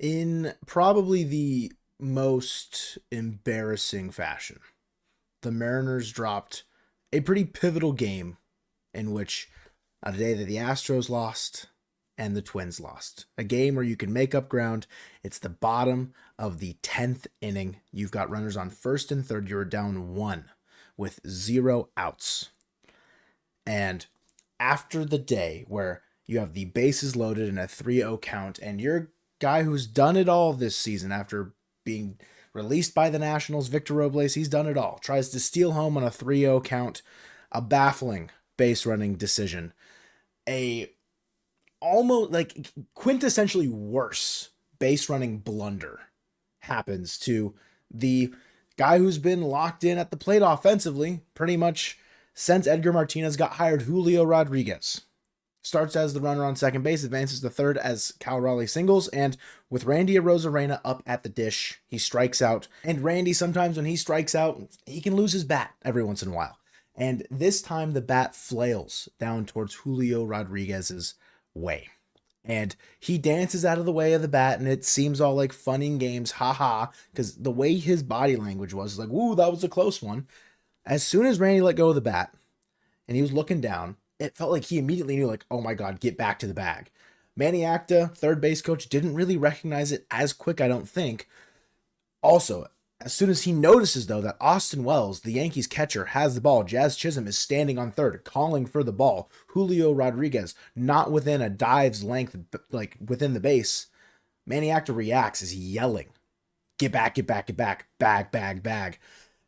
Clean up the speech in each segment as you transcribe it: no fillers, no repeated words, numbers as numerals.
In probably the most embarrassing fashion, the Mariners dropped a pretty pivotal game in which a day that the Astros lost and the Twins lost. A game where you can make up ground. It's the bottom of the 10th inning. You've got runners on first and third. You're down one with 0 outs. And after the day where you have the bases loaded in a 3-0 count, and your guy who's done it all this season after being released by the Nationals, Victor Robles, he's done it all. Tries to steal home on a 3-0 count, a baffling base running decision, a almost like quintessentially worse base running blunder happens to the guy who's been locked in at the plate offensively pretty much since Edgar Martinez got hired, Julio Rodriguez. Starts as the runner on second base, advances to third as Cal Raleigh singles, and with Randy Arozarena up at the dish, he strikes out. And Randy, sometimes when he strikes out, he can lose his bat every once in a while. And this time the bat flails down towards Julio Rodriguez's way. And he dances out of the way of the bat, and it seems all like fun and games, haha, because the way his body language was like, woo, that was a close one. As soon as Randy let go of the bat and he was looking down, it felt like he immediately knew, like, oh my God, get back to the bag. Manny Acta, third base coach, didn't really recognize it as quick, I don't think. Also, as soon as he notices, though, that Austin Wells, the Yankees catcher, has the ball, Jazz Chisholm is standing on third, calling for the ball. Julio Rodriguez, not within a dive's length, like within the base. Manny Acta reacts as yelling, get back, get back, get back, bag, bag, bag.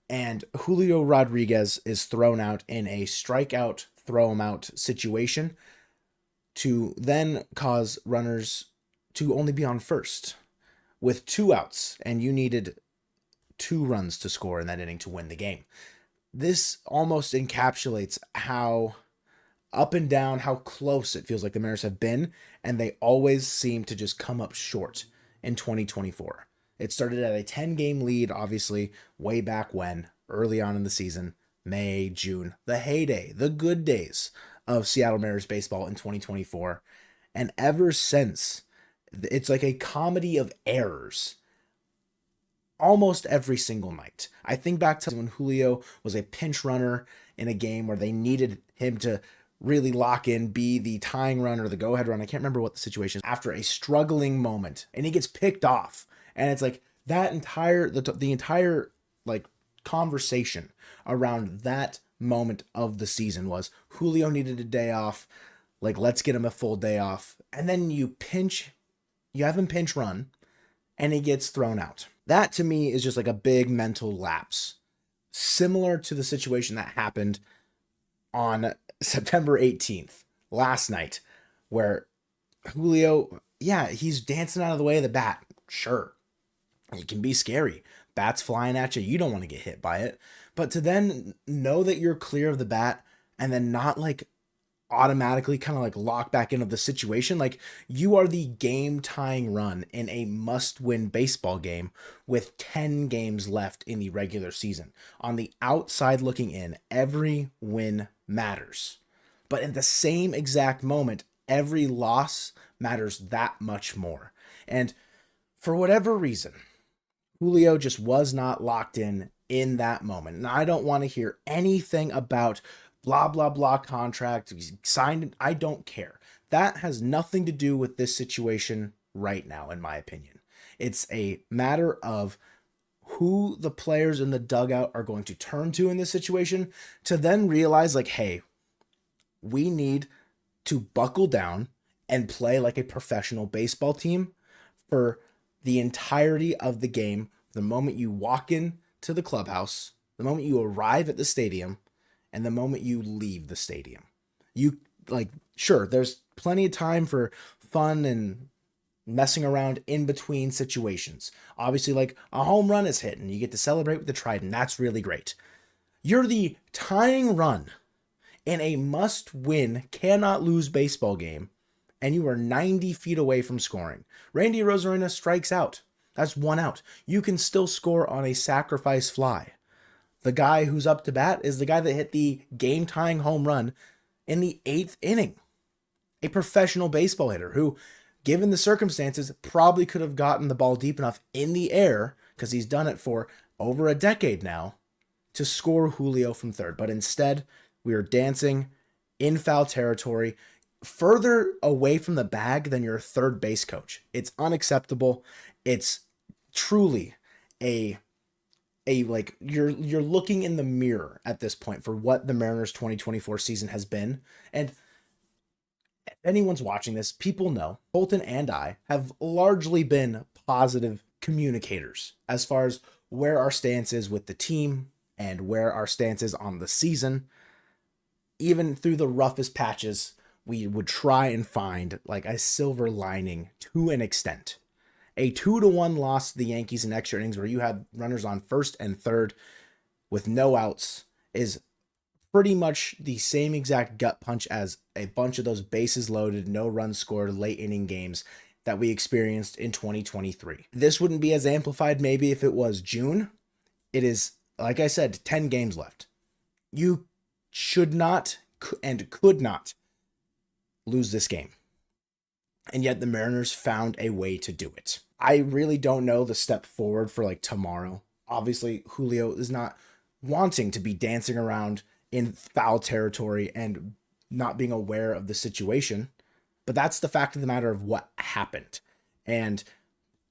And Julio Rodriguez is thrown out in a strikeout, throw him out situation to then cause runners to only be on first with 2 outs, and you needed 2 runs to score in that inning to win the game. This almost encapsulates how up and down, how close it feels like the Mariners have been, and they always seem to just come up short in 2024. It started at a 10-game lead, obviously, way back when, early on in the season, May, June, the heyday, the good days of Seattle Mariners baseball in 2024. And ever since, it's like a comedy of errors almost every single night. I think back to when Julio was a pinch runner in a game where they needed him to really lock in, be the tying run or the go-ahead run. I can't remember what the situation is. After a struggling moment, and he gets picked off. And it's like that entire, the entire like conversation around that moment of the season was Julio needed a day off. Like, let's get him a full day off. And then you have him pinch run, and he gets thrown out. That to me is just like a big mental lapse. Similar to the situation that happened on September 18th, last night, where Julio, yeah, he's dancing out of the way of the bat. Sure, it can be scary. Bats flying at you. You don't want to get hit by it. But to then know that you're clear of the bat and then not like automatically kind of like lock back into the situation. Like, you are the game tying run in a must win baseball game with 10 games left in the regular season. On the outside looking in, every win matters. But in the same exact moment, every loss matters that much more. And for whatever reason, Julio just was not locked in that moment. And I don't want to hear anything about blah, blah, blah contract. He's signed. I don't care. That has nothing to do with this situation right now, in my opinion. It's a matter of who the players in the dugout are going to turn to in this situation to then realize, like, hey, we need to buckle down and play like a professional baseball team for the entirety of the game. The moment you walk in to the clubhouse, the moment you arrive at the stadium, and the moment you leave the stadium. You, like, sure, there's plenty of time for fun and messing around in between situations. Obviously, like, a home run is hit and you get to celebrate with the Trident. That's really great. You're the tying run in a must-win, cannot-lose baseball game, and you are 90 feet away from scoring. Randy Arozarena strikes out. That's 1 out. You can still score on a sacrifice fly. The guy who's up to bat is the guy that hit the game-tying home run in the 8th inning. A professional baseball hitter who given the circumstances, probably could have gotten the ball deep enough in the air, because he's done it for over a decade now, to score Julio from third. But instead, we are dancing in foul territory, further away from the bag than your third base coach. It's unacceptable. It's truly a like you're looking in the mirror at this point for what the Mariners 2024 season has been. And if anyone's watching this, people know Colton and I have largely been positive communicators as far as where our stance is with the team and where our stance is on the season. Even through the roughest patches, we would try and find like a silver lining to an extent. A 2-1 loss to the Yankees in extra innings where you had runners on first and third with no outs is pretty much the same exact gut punch as a bunch of those bases loaded, no runs scored late inning games that we experienced in 2023. This wouldn't be as amplified maybe if it was June. It is, like I said, 10 games left. You should not and could not lose this game. And yet the Mariners found a way to do it. I really don't know the step forward for like tomorrow. Obviously, Julio is not wanting to be dancing around in foul territory and not being aware of the situation. But that's the fact of the matter of what happened. And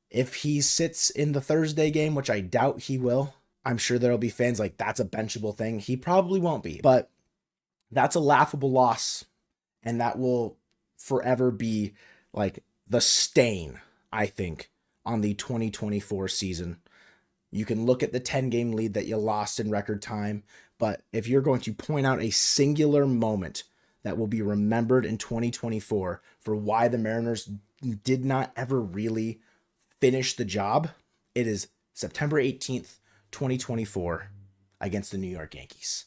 if he sits in the Thursday game, which I doubt he will, I'm sure there'll be fans like, that's a benchable thing. He probably won't be. But that's a laughable loss. And that will forever be like the stain, I think, on the 2024 season. You can look at the 10-game lead that you lost in record time, but if you're going to point out a singular moment that will be remembered in 2024 for why the Mariners did not ever really finish the job, it is September 18th, 2024 against the New York Yankees.